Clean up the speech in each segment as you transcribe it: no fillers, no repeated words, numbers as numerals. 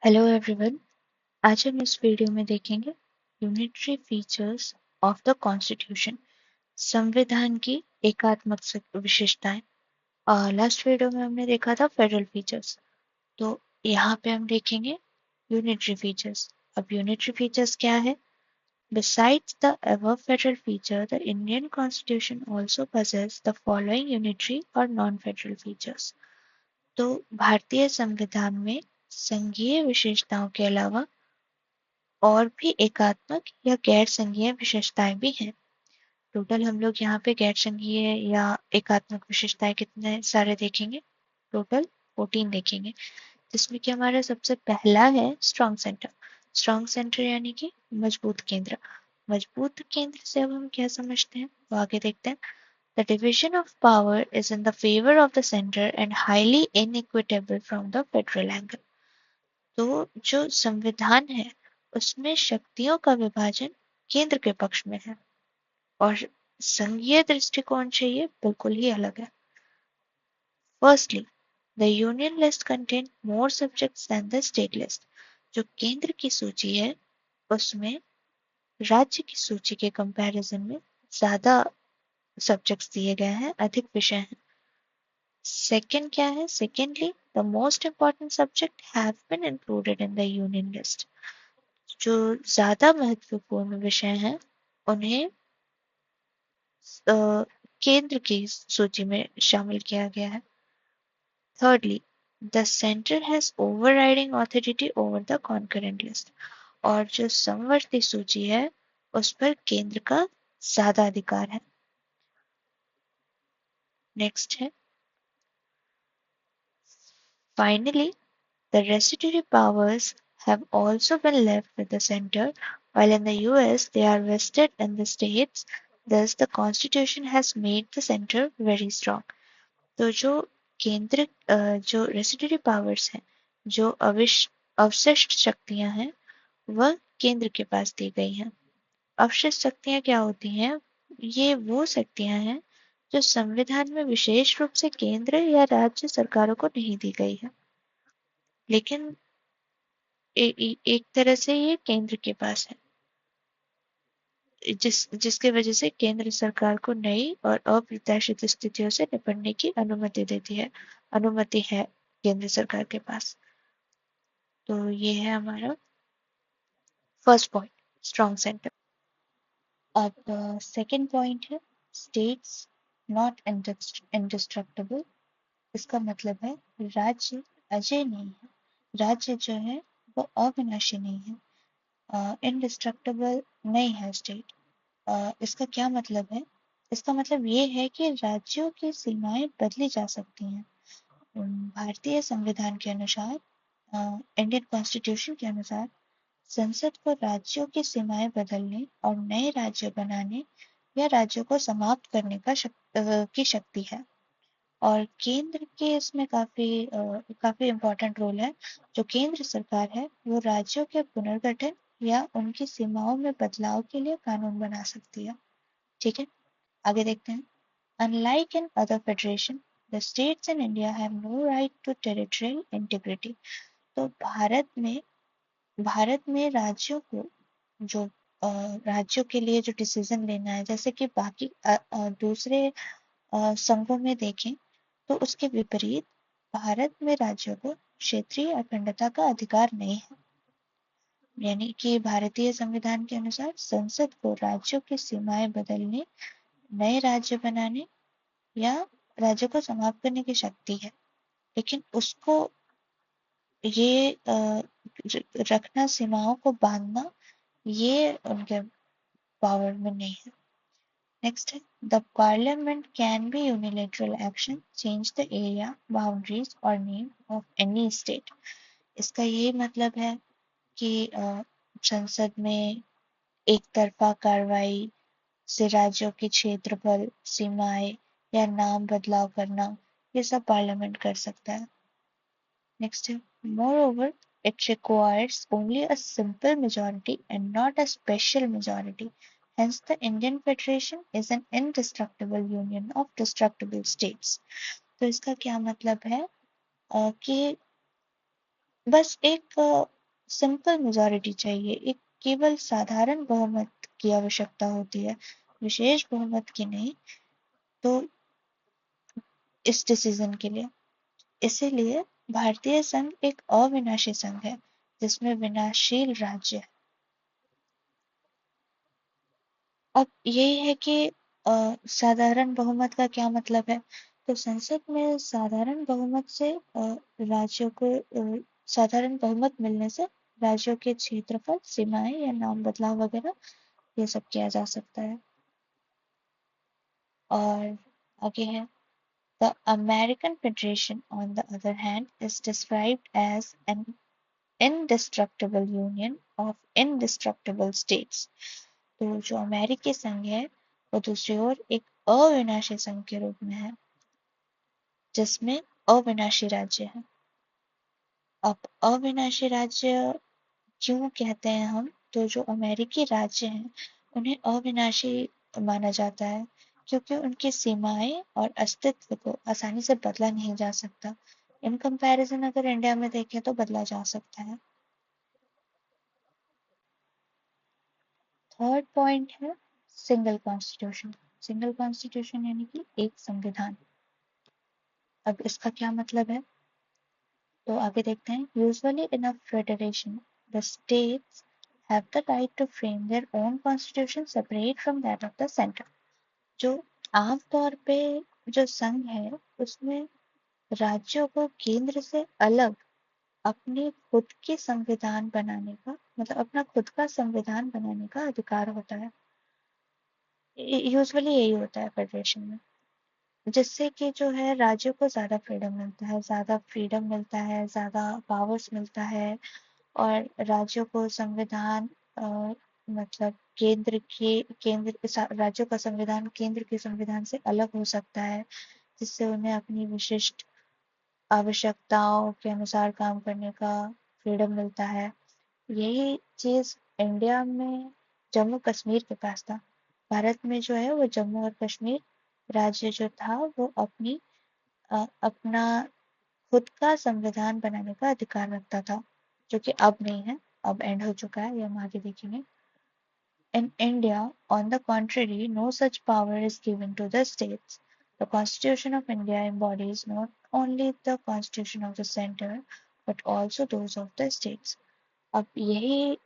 Hello everyone. आज हम इस वीडियो में देखेंगे unitary features of the constitution, संविधान की एकात्मक विशेषताएं। लास्ट वीडियो में हमने देखा था फेडरल फीचर्स, तो यहाँ पे हम देखेंगे यूनिटरी फीचर्स। अब यूनिटरी फीचर्स क्या है? Besides the above federal feature, the Indian Constitution also possesses the following unitary or non-federal features. तो भारतीय संविधान में संघीय विशेषताओं के अलावा और भी एकात्मक या गैर संघीय विशेषताएं भी हैं। टोटल हम लोग यहाँ पे गैर संघीय या एकात्मक विशेषताएं कितने सारे देखेंगे? टोटल 14 देखेंगे, जिसमें कि हमारा सबसे पहला है स्ट्रॉन्ग सेंटर। स्ट्रॉन्ग सेंटर यानी कि मजबूत केंद्र। मजबूत केंद्र से अब हम क्या समझते हैं वो आगे देखते हैं। The division of power is in the favour of the centre and highly inequitable from the federal angle. तो जो संविधान है उसमें शक्तियों का विभाजन केंद्र के पक्ष में है और संघीय दृष्टिकोण से ये बिल्कुल ही अलग है। Firstly, the union list contain more subjects than the state list. जो केंद्र की सूची है उसमें राज्य की सूची के कंपैरिजन में ज्यादा सब्जेक्ट्स दिए गए हैं, अधिक विषय हैं। सेकंड क्या है? Secondly, the most important subject have been included in the union list. जो ज्यादा महत्वपूर्ण विषय हैं उन्हें केंद्र की सूची में शामिल किया गया है। Thirdly, the centre has overriding authority over the concurrent list. और जो समवर्ती सूची है उस पर केंद्र का ज्यादा अधिकार है। नेक्स्ट है finally, the residuary powers have also been left with the center, while in the US they are vested in the states. Thus, the Constitution has made the center very strong. तो जो केंद्र जो residuary powers हैं, जो अवशिष्ट शक्तियां हैं, वह केंद्र के पास दी गई हैं। अवशिष्ट शक्तियां क्या होती हैं? ये वो शक्तियां हैं जो संविधान में विशेष रूप से केंद्र या राज्य सरकारों को नहीं दी गई है, लेकिन एक तरह से ये केंद्र के पास है, जिसके वजह से केंद्र सरकार को नई और अप्रत्याशित स्थितियों से निपटने की अनुमति देती है, अनुमति है केंद्र सरकार के पास। तो ये है हमारा फर्स्ट पॉइंट, स्ट्रॉन्ग सेंटर। अब सेकंड पॉइंट है स्टेट्स नॉट इंडिस्ट्रक्टिबल। इसका मतलब है राज्य अजय नहीं है, राज्य जो है वो अविनाशी नहीं है, इंडिस्ट्रक्टिबल नहीं है स्टेट। इसका क्या मतलब है? इसका मतलब ये है कि राज्यों की सीमाएं बदली जा सकती हैं। भारतीय संविधान के अनुसार, इंडियन कॉन्स्टिट्यूशन के अनुसार, संसद को राज्यों की सीमाएं बदलने और नए राज्य बनाने या राज्यों को समाप्त करने की शक्ति है। और केंद्र के इसमें काफी इम्पोर्टेंट रोल है। जो केंद्र सरकार है वो राज्यों के पुनर्गठन या उनकी सीमाओं में बदलाव के लिए कानून बना सकती है। ठीक है, आगे देखते हैं। Unlike in other federation, the states in India have no right to territorial integrity. तो भारत में राज्यों को जो राज्यों के लिए जो डिसीजन लेना है, जैसे कि बाकी दूसरे संघों में देखें तो उसके विपरीत भारत में राज्यों को क्षेत्रीय अखंडता का अधिकार नहीं है। यानी कि भारतीय संविधान के अनुसार संसद को राज्यों की सीमाएं बदलने, नए राज्य बनाने या राज्य को समाप्त करने की शक्ति है, लेकिन उसको ये रखना, सीमाओं को बांधना, ये उनके पावर में नहीं है। नेक्स्ट है the parliament can be unilateral action change the area, boundaries और नेम ऑफ एनी स्टेट। इसका ये मतलब है कि संसद में एक तरफा कार्रवाई से राज्यों के क्षेत्रफल, सीमाएं या नाम बदलाव करना, ये सब पार्लियामेंट कर सकता है। नेक्स्ट है moreover it requires only a simple majority and not a special majority. Hence the Indian Federation is an indestructible union of destructible states. तो इसका क्या मतलब है? कि बस एक सिंपल मेजॉरिटी चाहिए, एक केवल साधारण बहुमत की आवश्यकता होती है, विशेष बहुमत की नहीं। तो इस डिसीजन के लिए, इसीलिए भारतीय संघ एक अविनाशी संघ है जिसमें विनाशशील राज्य है। अब यही है कि साधारण बहुमत का क्या मतलब है। तो संसद में साधारण बहुमत से राज्यों को साधारण बहुमत मिलने से राज्यों के क्षेत्रफल, सीमाएं या नाम बदलाव वगैरह ये सब किया जा सकता है। और आगे है, the American federation on the other hand is described as an indestructible union of indestructible states। तो जो अमेरिकी संघ है वो दूसरी ओर एक अविनाशी संघ के रूप में है जिसमें अविनाशी राज्य है। अब अविनाशी राज्य क्यों कहते हैं हम, तो जो अमेरिकी राज्य हैं उन्हें अविनाशी माना जाता है क्योंकि उनकी सीमाएं और अस्तित्व को आसानी से बदला नहीं जा सकता। इन कंपैरिजन अगर इंडिया में देखें तो बदला जा सकता है। थर्ड पॉइंट है सिंगल कॉन्स्टिट्यूशन। सिंगल कॉन्स्टिट्यूशन यानी कि एक संविधान। अब इसका क्या मतलब है, तो आगे देखते हैं। Usually in a federation the states have the right to frame their own constitution separate from that of the center। जो आमतौर पे जो संघ है उसमें राज्यों को केंद्र से अलग अपने खुद के संविधान बनाने का, मतलब अपना खुद का संविधान बनाने का अधिकार होता है। यूजुअली यही होता है फेडरेशन में, जिससे कि जो है राज्यों को ज़्यादा फ्रीडम मिलता है, ज़्यादा फ्रीडम मिलता है, ज़्यादा पावर्स मिलता है। और राज्यों को संविधान मतलब राज्यों का संविधान केंद्र के संविधान से अलग हो सकता है, जिससे उन्हें अपनी विशिष्ट आवश्यकताओं के अनुसार काम करने का फ्रीडम मिलता है। यही चीज इंडिया में जम्मू कश्मीर के पास था। भारत में जो है वो जम्मू और कश्मीर राज्य जो था वो अपना खुद का संविधान बनाने का अधिकार रखता था, जो कि अब नहीं है, अब एंड हो चुका है, ये हम आगे देखेंगे। In India, on the contrary, no such power is given to the states. The Constitution of India embodies not only the constitution of the center, but also those of the states। अब यही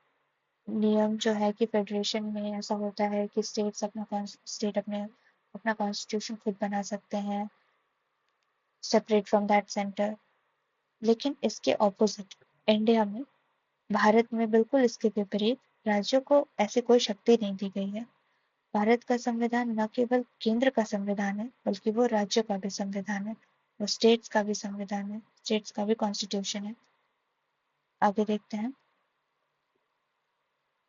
नियम जो है कि federation में ऐसा होता है कि स्टेट अपना कॉन्स्टिट्यूशन खुद बना सकते हैं सेपरेट फ्रॉम दैट सेंटर। लेकिन इसके ऑपोजिट इंडिया में, भारत में बिल्कुल इसके विपरीत राज्यों को ऐसी कोई शक्ति नहीं दी गई है। भारत का संविधान न केवल केंद्र का संविधान है बल्कि वो राज्य का भी संविधान है, वो स्टेट्स का भी संविधान है, स्टेट्स का भी कॉन्स्टिट्यूशन है। आगे देखते हैं।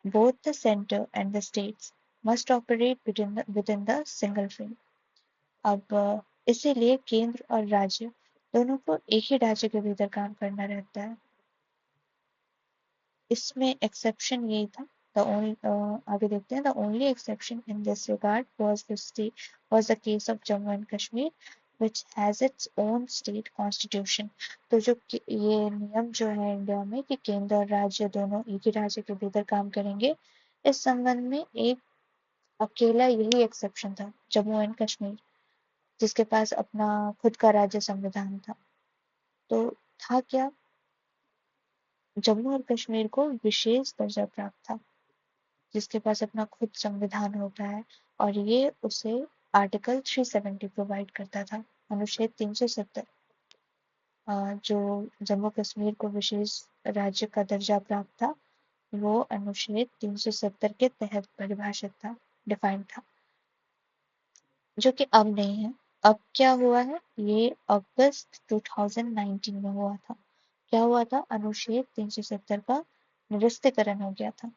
Both the centre and the states must operate with in the single frame. अब इसीलिए केंद्र और राज्य दोनों को एक ही ढांचे के भीतर काम करना रहता है। इसमें एक्सेप्शन यही था। आगे देखते हैं। The only exception in this regard was the case of Jammu and Kashmir which has its own state constitution। तो जो ये नियम जो है इंडिया में कि केंद्र और राज्य दोनों एक ही राज्य के भीतर काम करेंगे, इस संबंध में एक अकेला यही एक्सेप्शन था, जम्मू एंड कश्मीर, जिसके पास अपना खुद का राज्य संविधान था। तो था क्या, जम्मू और कश्मीर को विशेष दर्जा प्राप्त था, जिसके पास अपना खुद संविधान होता है। और ये उसे आर्टिकल 370 प्रोवाइड करता था, अनुच्छेद 370। जो जम्मू कश्मीर को विशेष राज्य का दर्जा प्राप्त था वो अनुच्छेद 370 के तहत परिभाषित था, डिफाइंड था, जो कि अब नहीं है। अब क्या हुआ है, ये अगस्त 2019 में हुआ था। क्या हुआ था, अनुच्छेद 370 का निरस्तीकरण हो गया था,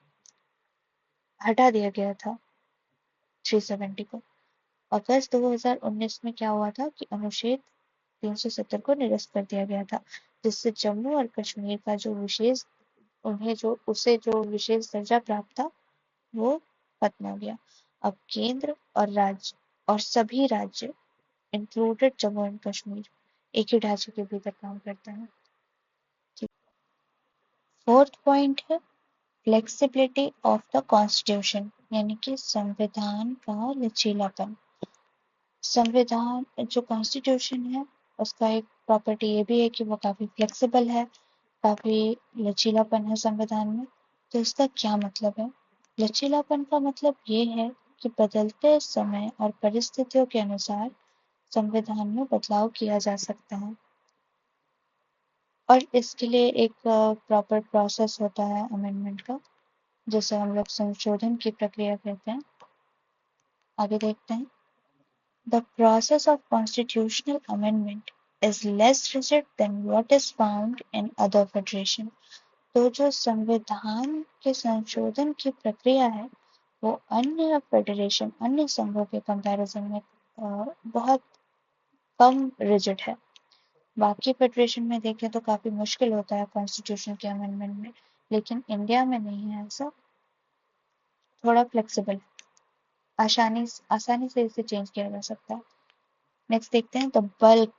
हटा दिया गया था 370 को। अगस्त 2019 में क्या हुआ था कि अनुच्छेद 370 को निरस्त कर दिया गया था, जिससे जम्मू और कश्मीर का जो विशेष दर्जा प्राप्त था वो खत्म हो गया। अब केंद्र और राज्य और सभी राज्य इंक्लूडेड जम्मू एंड कश्मीर एक ही ढांचे के भीतर काम करते हैं। ठीक। फोर्थ पॉइंट है फ्लेक्सिबिलिटी ऑफ द कॉन्स्टिट्यूशन, यानी कि संविधान का लचीलापन। संविधान जो कॉन्स्टिट्यूशन है उसका एक प्रॉपर्टी ये भी है कि वो काफी फ्लेक्सिबल है, काफी लचीलापन है संविधान में। तो इसका क्या मतलब है? लचीलापन का मतलब ये है कि बदलते समय और परिस्थितियों के अनुसार संविधान में बदलाव किया जा सकता है, और इसके लिए एक प्रॉपर प्रोसेस होता है अमेंडमेंट का, जिसे हम लोग संशोधन की प्रक्रिया कहते हैं। आगे देखते हैं। The process of constitutional amendment is less rigid than what is found in other federation. तो जो संविधान के संशोधन की प्रक्रिया है वो अन्य फेडरेशन, अन्य संघों के कंपैरिजन में बहुत कम रिजिड है। बाकी फेडरेशन में देखें तो काफी मुश्किल होता है कॉन्स्टिट्यूशन के अमेंडमेंट में, लेकिन इंडिया में नहीं है ऐसा, थोड़ा फ्लेक्सिबल, आसानी से इसे चेंज किया जा सकता है। नेक्स्ट देखते हैं। The bulk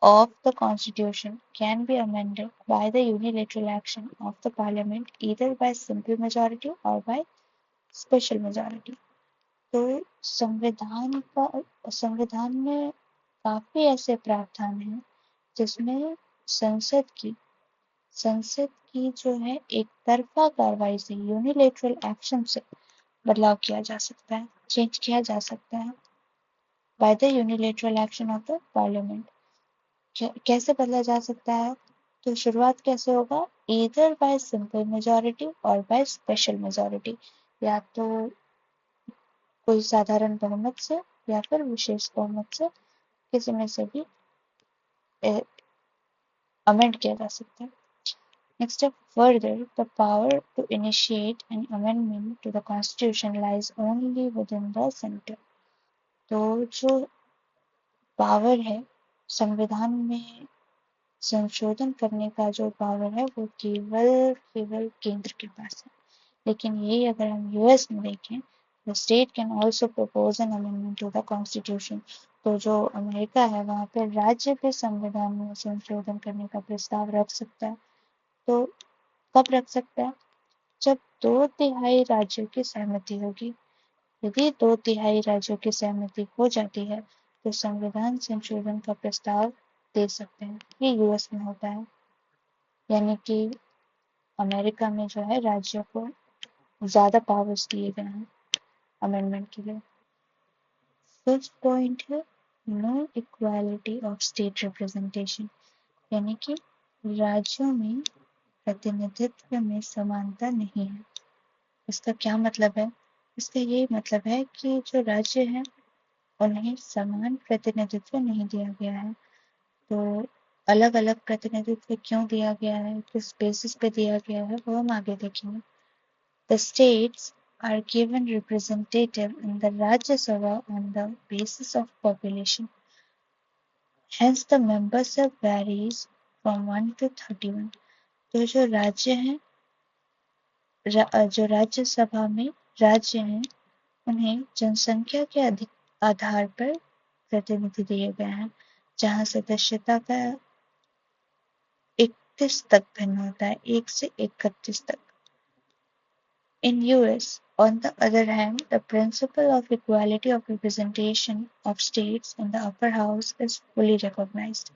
of the Constitution can be amended by the unilateral action of the Parliament either by simple majority or by special majority. तो संविधान में काफी ऐसे प्रावधान हैं जिसमें संसद की जो है एक तरफा कार्रवाई से, यूनिलेटरल एक्शन से बदलाव किया जा सकता है, चेंज किया जा सकता है by the unilateral action of the Parliament. कैसे बदला जा सकता है? तो शुरुआत कैसे होगा? ईदर बाय सिंपल मेजोरिटी और बाय स्पेशल मेजोरिटी, या तो कोई साधारण बहुमत से या फिर विशेष बहुमत से, किसी में से भी अमेंड किया जा सकता है। नेक्स्ट है further the power to initiate an amendment to the constitution lies only within the centre. तो जो पावर है संविधान में संशोधन करने का, जो पावर है वो केवल केंद्र के पास है। लेकिन यही अगर हम यूएस में देखें, the state can also propose an amendment to the constitution. तो जो अमेरिका है वहाँ पे राज्य भी संविधान में संशोधन करने का प्रस्ताव रख सकता है। तो कब रख सकता है? जब 2/3 राज्यों की सहमति होगी। यदि 2/3 राज्यों की सहमति हो जाती है तो संविधान संशोधन का प्रस्ताव दे सकते हैं। ये यूएस में होता है, यानी कि अमेरिका में जो है राज्यों को ज्यादा पावर्स दिए गए हैं अमेंडमेंट के लिए। फिफ्थ पॉइंट है no equality of state representation, यानी कि राज्यों में प्रतिनिधित्व में समानता नहीं है। इसका क्या मतलब है? इसका ये मतलब है कि जो राज्य हैं उन्हें समान प्रतिनिधित्व नहीं दिया गया है। तो अलग अलग प्रतिनिधित्व क्यों दिया गया है, किस बेसिस पे दिया गया है, वो हम आगे देखेंगे। The states are given representative in the Rajya Sabha on the basis of population. Hence the membership varies from 1 to 31. तो जो राज्य हैं, जो राज्यसभा में राज्य हैं, उन्हें जनसंख्या के आधार पर प्रतिनिधि दिए गए हैं, जहां सदस्यता का 31 तक भिन्न होता है, 1 से 31 तक। In US, on the other hand, the principle of equality of representation of states in the upper house is fully recognized.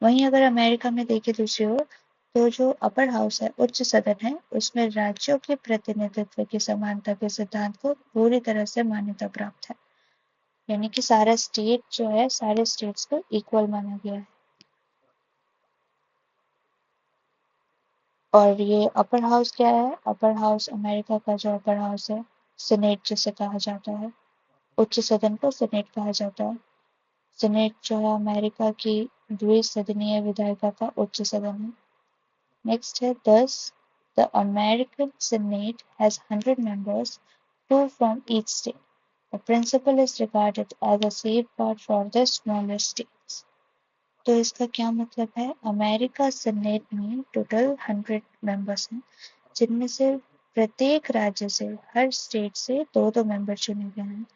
वहीं अगर अमेरिका में देखें दूसरी ओर, तो जो अपर हाउस है, उच्च सदन है, उसमें राज्यों के प्रतिनिधित्व की समानता के सिद्धांत को पूरी तरह से मान्यता प्राप्त है। यानी कि सारा स्टेट जो है, सारे स्टेट्स को इक्वल माना गया है। और ये अपर हाउस क्या है? अपर हाउस अमेरिका का जो अपर हाउस है, सीनेट जिसे कहा जाता है, उच्च सदन को सीनेट कहा जाता है। सीनेट जो है अमेरिका की द्विसदनीय विधायिका का उच्च सदन है। नेक्स्ट है दस the American senate has 100 members, 2 from each state. The principle is regarded as a safeguard for the smaller states. तो इसका क्या मतलब है? अमेरिका सीनेट में टोटल 100 मेंबर्स हैं, जिनमें से प्रत्येक राज्य से, हर स्टेट से 2-2 मेंबर चुने गए हैं।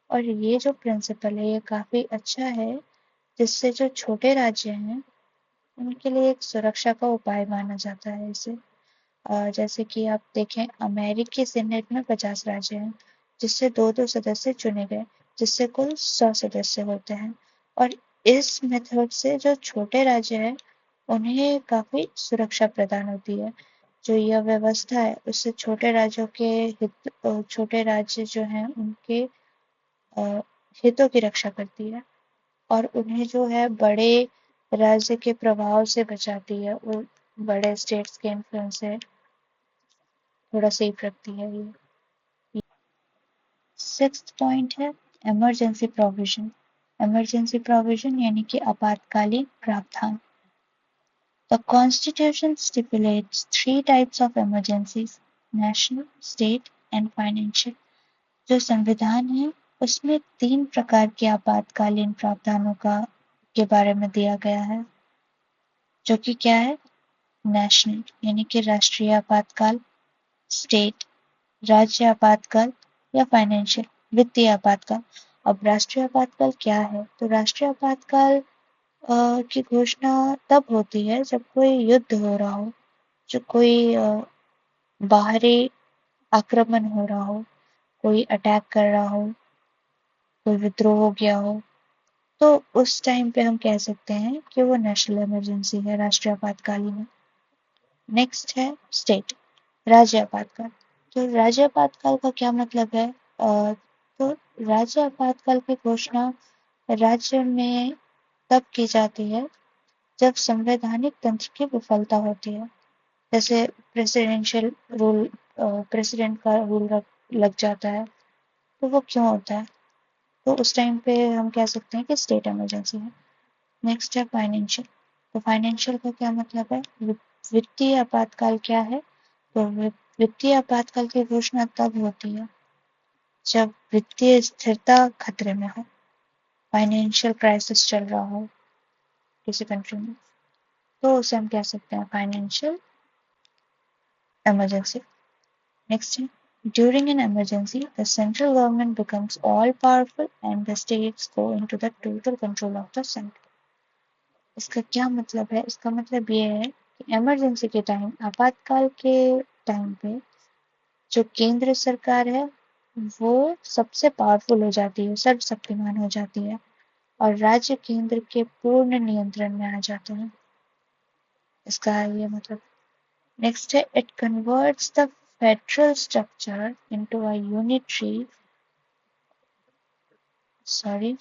और ये जो प्रिंसिपल है ये काफी अच्छा है, जिससे जो छोटे राज्य हैं उनके लिए एक सुरक्षा का उपाय माना जाता है इसे। जैसे कि आप देखें, अमेरिकी सीनेट में 50 राज्य हैं, जिससे 2-2 सदस्य चुने गए, जिससे कुल 100 सदस्य होते हैं। और इस मेथड से जो छोटे राज्य हैं, उन्हें काफी सुरक्षा प्रदान होती है। जो यह व्यवस्था है, उससे छोटे राज्यों के छोटे राज्य जो हैं, उनके अ, हितों की रक्षा करती है और उन्हें जो है बड़े राज्य के प्रभाव से बचाती है। वो बड़े स्टेट्स के इन्फ्लुएंस से थोड़ा सेफ रखती है ये। सिक्स्थ पॉइंट है इमरजेंसी प्रोविजन। इमरजेंसी प्रोविजन यानी कि आपातकालीन प्रावधान। The Constitution stipulates three types of emergencies: national, state and financial। जो संविधान है उसमें 3 प्रकार के आपातकालीन प्रावधानों का के बारे में दिया गया है, जो कि क्या है? नेशनल यानी कि राष्ट्रीय आपातकाल, स्टेट राज्य आपातकाल या फाइनेंशियल वित्तीय आपातकाल। अब राष्ट्रीय आपातकाल क्या है? तो राष्ट्रीय आपातकाल की घोषणा तब होती है जब कोई युद्ध हो रहा हो, जो कोई बाहरी आक्रमण हो रहा हो, कोई अटैक कर रहा हो, कोई विद्रोह हो गया हो, तो उस टाइम पे हम कह सकते हैं कि वो नेशनल इमरजेंसी है, राष्ट्रीय आपातकालीन है। नेक्स्ट है स्टेट, राज्य आपातकाल। तो राज्य आपातकाल का क्या मतलब है? तो राज्य आपातकाल की घोषणा राज्य में तब की जाती है जब संवैधानिक तंत्र की विफलता होती है। जैसे प्रेसिडेंशियल रूल, प्रेसिडेंट का रूल लग जाता है, तो वो क्यों होता है? तो उस टाइम पे हम कह सकते हैं कि स्टेट इमरजेंसी है। नेक्स्ट है फाइनेंशियल। तो फाइनेंशियल का क्या मतलब है? वित्तीय आपातकाल क्या है? तो वित्तीय आपातकाल की घोषणा तब होती है जब वित्तीय स्थिरता खतरे में हो, फाइनेंशियल क्राइसिस चल रहा हो किसी कंट्री में, तो उसे हम कह सकते हैं financial emergency. Next, during an emergency, the central government becomes all powerful and the states go into the total control of the center। इसका क्या मतलब है? इसका मतलब ये है कि इमरजेंसी के टाइम, आपातकाल के टाइम पे जो केंद्र सरकार है वो सबसे पावरफुल हो जाती है, सर्वशक्तिमान हो जाती है और राज्य केंद्र के पूर्ण नियंत्रण में आ जाते हैं। इसका ये मतलब। नेक्स्ट है it converts the federal structure into a unitary sorry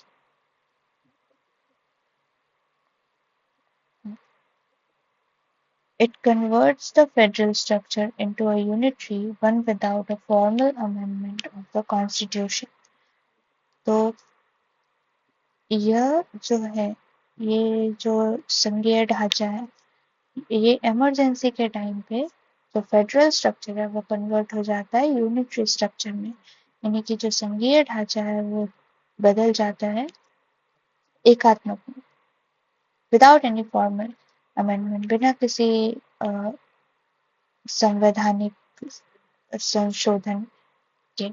it converts the federal structure into a unitary one without a formal amendment of the constitution। तो यह जो है, ये जो संघीय ढांचा है, ये इमरजेंसी के टाइम पे जो फेडरल स्ट्रक्चर है वो कन्वर्ट हो जाता है यूनिटरी स्ट्रक्चर में, यानी कि जो संघीय ढांचा है वो बदल जाता है एकात्मक में, विदाउट एनी फॉर्मल अमेंडमेंट, बिना किसी संवैधानिक संशोधन के।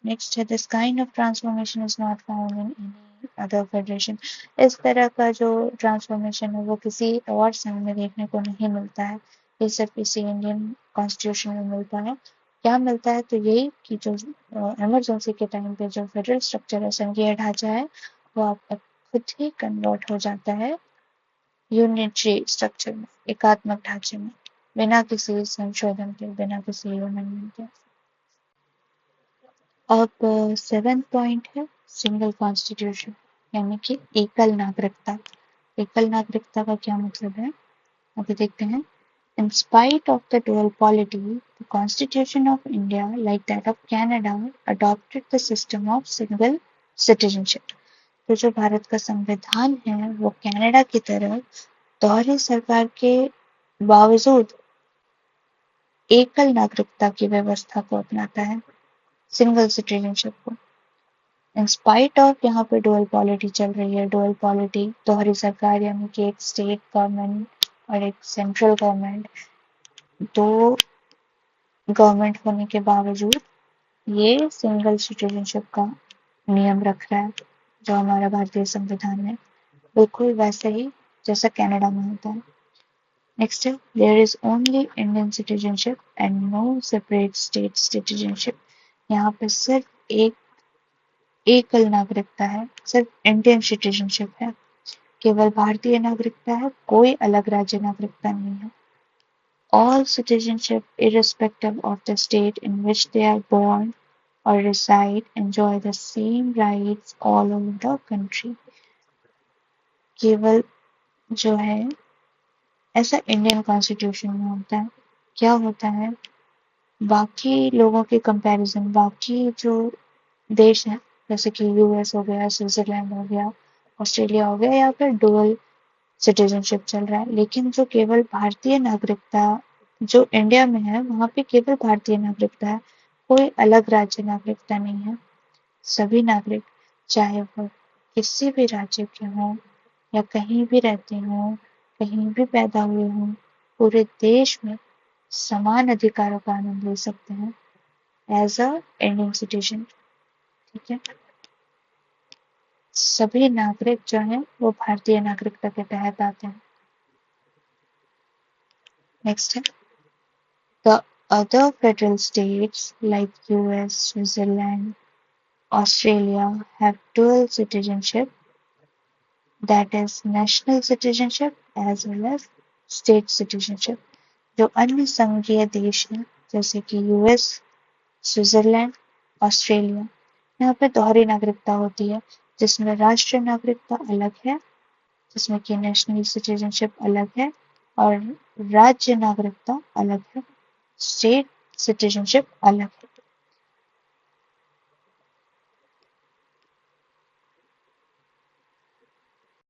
नेक्स्ट है this kind of transformation is not found in any other federation. इस तरह का जो ट्रांसफॉर्मेशन है वो किसी और संघ में देखने को नहीं मिलता है, ये सिर्फ इसी इंडियन कॉन्स्टिट्यूशन में मिलता है। क्या मिलता है? तो यही कि जो इमरजेंसी के टाइम पे जो फेडरल स्ट्रक्चर है, संघीय ढांचा है, वो आपका खुद ही कन्वर्ट हो जाता है यूनिटरी स्ट्रक्चर में, एकात्मक ढांचे में, बिना किसी संशोधन के, बिना किसी अमेंडमेंट के। अब 7th पॉइंट है सिंगल कॉन्स्टिट्यूशन यानी कि एकल नागरिकता। एकल नागरिकता का क्या मतलब है? अभी देखते हैं। In spite of the dual polity, the Constitution of India, like that of Canada, adopted the system of single citizenship। तो जो भारत का संविधान है वो कनाडा की तरह दोहरी सरकार के बावजूद एकल नागरिकता की व्यवस्था को अपनाता है, सिंगल सिटीजनशिप को। इन स्पाइट ऑफ, यहाँ पे डुअल पॉलिटी चल रही है। डुअल पॉलिटी दोहरी सरकार यानी कि एक स्टेट गवर्नमेंट और एक सेंट्रल गवर्नमेंट, दो गवर्नमेंट होने के बावजूद ये सिंगल सिटीजनशिप का नियम रख रहा है, जो हमारा भारतीय संविधान है, बिल्कुल वैसे ही जैसा कनाडा में होता है। नेक्स्ट है there is only Indian citizenship and no separate state citizenship. यहाँ पे सिर्फ एक एकल नागरिकता है, सिर्फ इंडियन सिटीजनशिप है, केवल भारतीय नागरिकता है, कोई अलग राज्य नागरिकता नहीं है। All citizenship, irrespective of the state in which they are born or reside, enjoy the same rights all over the country. केवल जो है ऐसा इंडियन कॉन्स्टिट्यूशन में होता है। क्या होता है, बाकी लोगों के कंपैरिजन बाकी जो देश हैं जैसे कि यूएस हो गया, स्विट्जरलैंड हो गया, ऑस्ट्रेलिया हो गया, या फिर डुअल सिटीजनशिप चल रहा है, लेकिन जो केवल भारतीय नागरिकता जो इंडिया में है वहां पे केवल भारतीय नागरिकता है, कोई अलग राज्य नागरिकता नहीं है। सभी नागरिक चाहे वो किसी भी राज्य के हों या कहीं भी रहते हों, कहीं भी पैदा हुए हों, पूरे देश में समान अधिकारों का आनंद ले सकते हैं एज अ इंडियन सिटीजन। ठीक है, सभी नागरिक जो हैं वो भारतीय नागरिकता के तहत आते हैं। नेक्स्ट है the other federal states like US, Switzerland, Australia have dual citizenship, that is national citizenship as well as state citizenship. जो अन्य संघीय देश हैं जैसे कि यूएस, स्विट्जरलैंड, ऑस्ट्रेलिया, यहाँ पे दोहरी नागरिकता होती है जिसमें राष्ट्रीय नागरिकता अलग है, जिसमें कि नेशनल सिटीजनशिप अलग है और राज्य नागरिकता अलग है, स्टेट सिटीजनशिप अलग है।